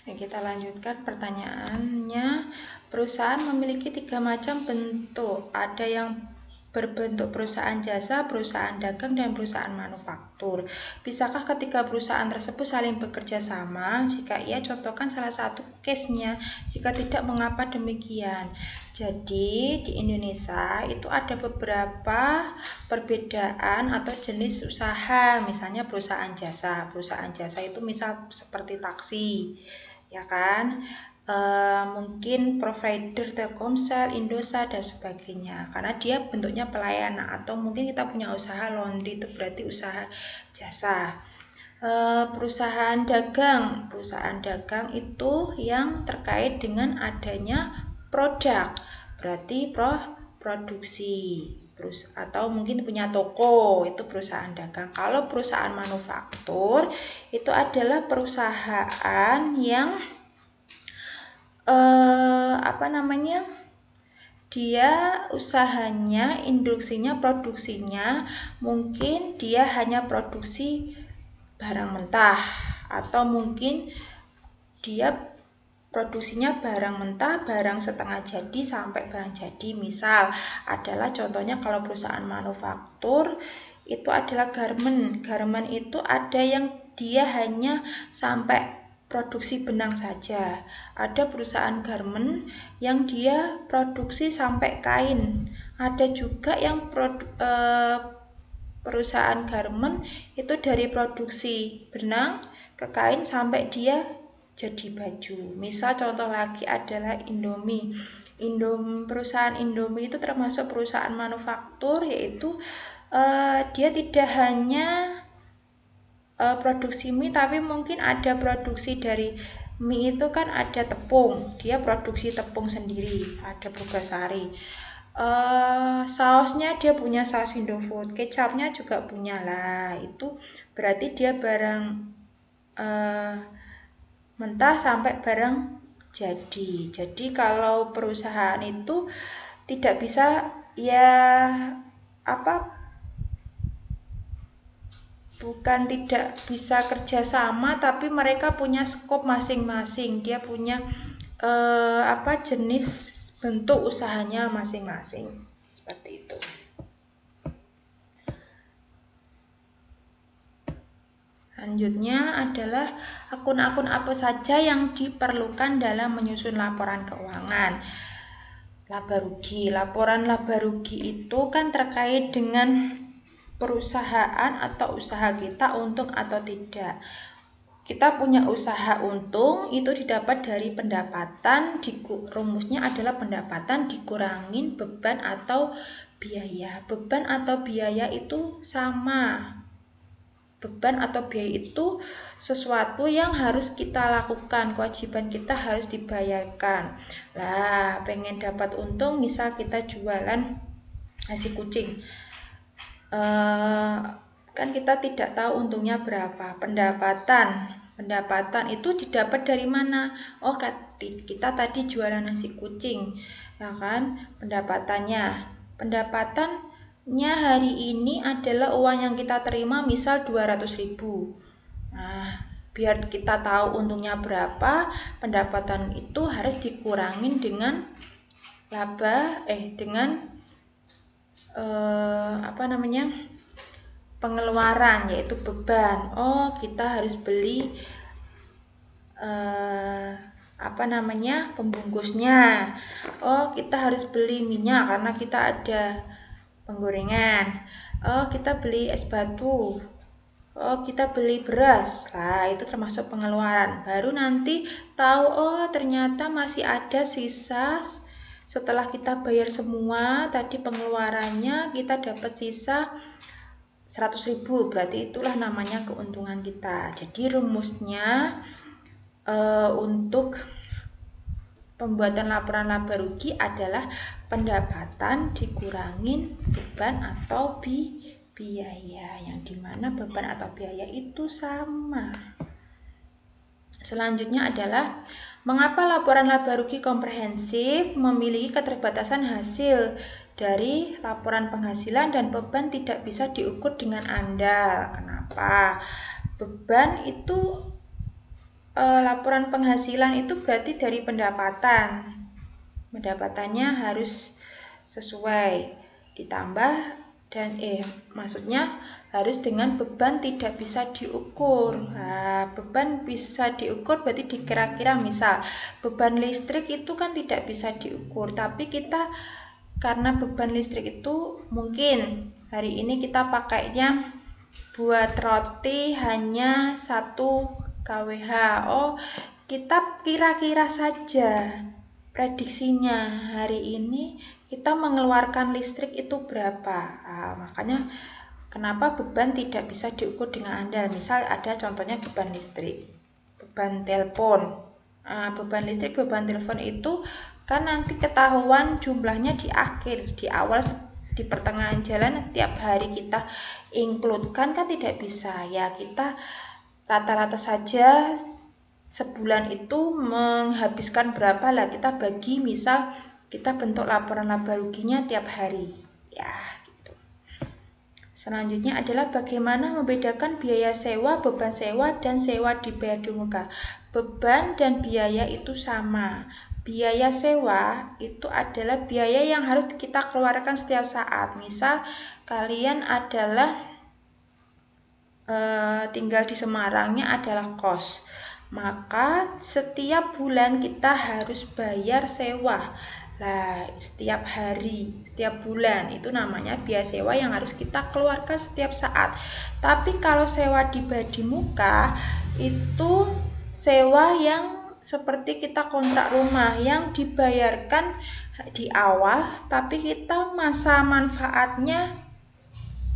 Kita lanjutkan pertanyaannya. Perusahaan memiliki 3 macam bentuk. Ada yang berbentuk perusahaan jasa, perusahaan dagang, dan perusahaan manufaktur. Bisakah ketiga perusahaan tersebut saling bekerja sama? Jika iya, contohkan salah satu case-nya. Jika tidak, mengapa demikian? Jadi di Indonesia itu ada beberapa perbedaan atau jenis usaha. Misalnya perusahaan jasa. Perusahaan jasa itu misal seperti taksi, ya kan? Mungkin provider Telkomsel, Indosat, dan sebagainya, karena dia bentuknya pelayanan. Atau mungkin kita punya usaha laundry, itu berarti usaha jasa. Perusahaan dagang itu yang terkait dengan adanya produk, berarti produksi. Atau mungkin punya toko, itu perusahaan dagang. Kalau perusahaan manufaktur itu adalah perusahaan yang dia usahanya, industrinya, produksinya mungkin dia hanya produksi barang mentah, atau mungkin dia produksinya barang mentah, barang setengah jadi sampai barang jadi. Misal adalah contohnya kalau perusahaan manufaktur itu adalah garment. Garment itu ada yang dia hanya sampai produksi benang saja. Ada perusahaan garment yang dia produksi sampai kain. Ada juga yang perusahaan garment itu dari produksi benang ke kain sampai dia jadi baju. Misal contoh lagi adalah Indomie. Perusahaan Indomie itu termasuk perusahaan manufaktur, yaitu dia tidak hanya produksi mie, tapi mungkin ada produksi dari mie itu kan ada tepung, dia produksi tepung sendiri, ada Bogasari. Sausnya dia punya saus Indofood, kecapnya juga punya lah. Itu berarti dia barang mentah sampai barang jadi. Jadi kalau perusahaan itu tidak bisa bukan tidak bisa kerjasama, tapi mereka punya skop masing-masing. Dia punya jenis bentuk usahanya masing-masing. Seperti itu. Selanjutnya adalah akun-akun apa saja yang diperlukan dalam menyusun laporan keuangan. Laba rugi. Laporan laba rugi itu kan terkait dengan perusahaan atau usaha kita untung atau tidak. Kita punya usaha untung, itu didapat dari pendapatan, rumusnya adalah pendapatan dikurangin beban atau biaya. Beban atau biaya itu sama. Beban atau biaya itu sesuatu yang harus kita lakukan, kewajiban kita harus dibayarkan. Lah, pengen dapat untung, misal kita jualan nasi kucing. Kan kita tidak tahu untungnya berapa. Pendapatan itu didapat dari mana? Oh, kita tadi jualan nasi kucing, ya kan? Pendapatannya hari ini adalah uang yang kita terima, misal 200.000. Nah, biar kita tahu untungnya berapa, pendapatan itu harus dikurangin dengan pengeluaran, yaitu beban. Oh, kita harus beli pembungkusnya. Oh, kita harus beli minyak karena kita ada penggorengan. Oh, kita beli es batu. Oh, kita beli beras. Nah, itu termasuk pengeluaran. Baru nanti tahu, oh ternyata masih ada sisa. Setelah kita bayar semua tadi pengeluarannya, kita dapat sisa 100.000, berarti itulah namanya keuntungan kita. Jadi rumusnya untuk pembuatan laporan laba rugi adalah pendapatan dikurangin beban atau biaya, yang dimana beban atau biaya itu sama. Selanjutnya adalah mengapa laporan laba rugi komprehensif memiliki keterbatasan hasil dari laporan penghasilan dan beban tidak bisa diukur dengan andal. Kenapa? Beban itu laporan penghasilan itu berarti dari pendapatan. Pendapatannya harus sesuai, ditambah dan maksudnya harus dengan beban tidak bisa diukur. Nah, beban bisa diukur berarti dikira-kira, misal beban listrik itu kan tidak bisa diukur, tapi kita karena beban listrik itu mungkin hari ini kita pakainya buat roti hanya 1 kWh. Oh, kita kira-kira saja prediksinya hari ini kita mengeluarkan listrik itu berapa. Makanya kenapa beban tidak bisa diukur dengan andal. Misal ada contohnya beban listrik, beban telepon. Beban listrik, beban telepon itu kan nanti ketahuan jumlahnya di akhir, di awal, di pertengahan jalan. Tiap hari kita include kan tidak bisa ya, kita rata-rata saja sebulan itu menghabiskan berapa lah, kita bagi, misal kita bentuk laporan laba ruginya tiap hari ya gitu. Selanjutnya adalah bagaimana membedakan biaya sewa, beban sewa, dan sewa dibayar di muka. Beban dan biaya itu sama. Biaya sewa itu adalah biaya yang harus kita keluarkan setiap saat. Misal kalian adalah tinggal di Semarangnya adalah kos, maka setiap bulan kita harus bayar sewa. Nah, setiap hari, setiap bulan itu namanya biaya sewa yang harus kita keluarkan setiap saat. Tapi kalau sewa dibayar di muka itu sewa yang seperti kita kontrak rumah yang dibayarkan di awal, tapi kita masa manfaatnya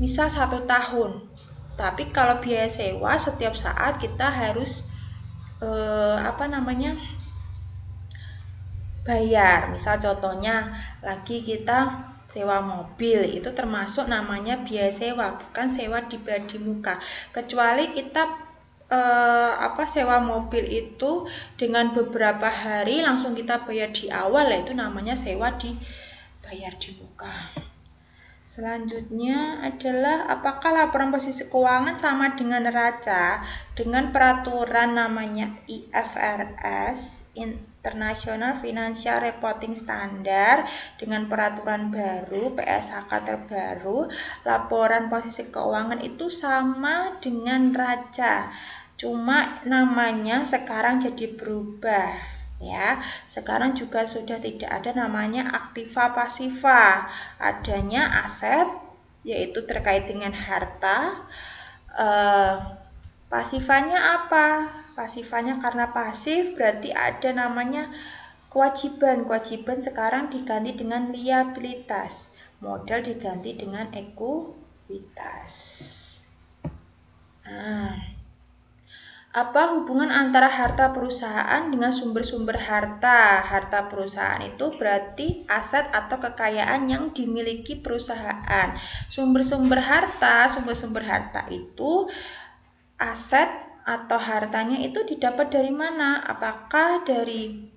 misal 1 tahun. Tapi kalau biaya sewa setiap saat kita harus bayar. Misal contohnya lagi kita sewa mobil, itu termasuk namanya biaya sewa, bukan sewa dibayar di muka. Kecuali kita sewa mobil itu dengan beberapa hari langsung kita bayar di awal, itu namanya sewa dibayar di muka. Selanjutnya adalah apakah laporan posisi keuangan sama dengan neraca dengan peraturan namanya IFRS, International Financial Reporting Standard, dengan peraturan baru PSHK terbaru, laporan posisi keuangan itu sama dengan neraca. Cuma namanya sekarang jadi berubah. Ya, sekarang juga sudah tidak ada namanya aktiva pasiva, adanya aset yaitu terkait dengan harta. Pasifanya apa? Pasifanya karena pasif berarti ada namanya kewajiban. Kewajiban sekarang diganti dengan liabilitas, modal diganti dengan ekuitas. Apa hubungan antara harta perusahaan dengan sumber-sumber harta? Harta perusahaan itu berarti aset atau kekayaan yang dimiliki perusahaan. Sumber-sumber harta itu aset atau hartanya itu didapat dari mana? Apakah dari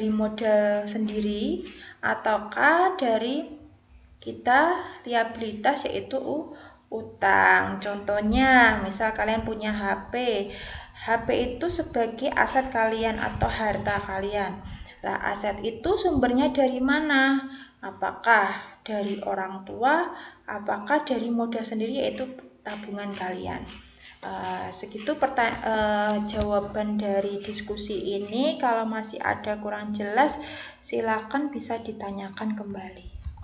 modal sendiri ataukah dari kita liabilitas yaitu utang. Contohnya, misal kalian punya HP. HP itu sebagai aset kalian atau harta kalian. Nah, aset itu sumbernya dari mana? Apakah dari orang tua? Apakah dari modal sendiri yaitu tabungan kalian? Segitu jawaban dari diskusi ini. Kalau masih ada kurang jelas, silakan bisa ditanyakan kembali.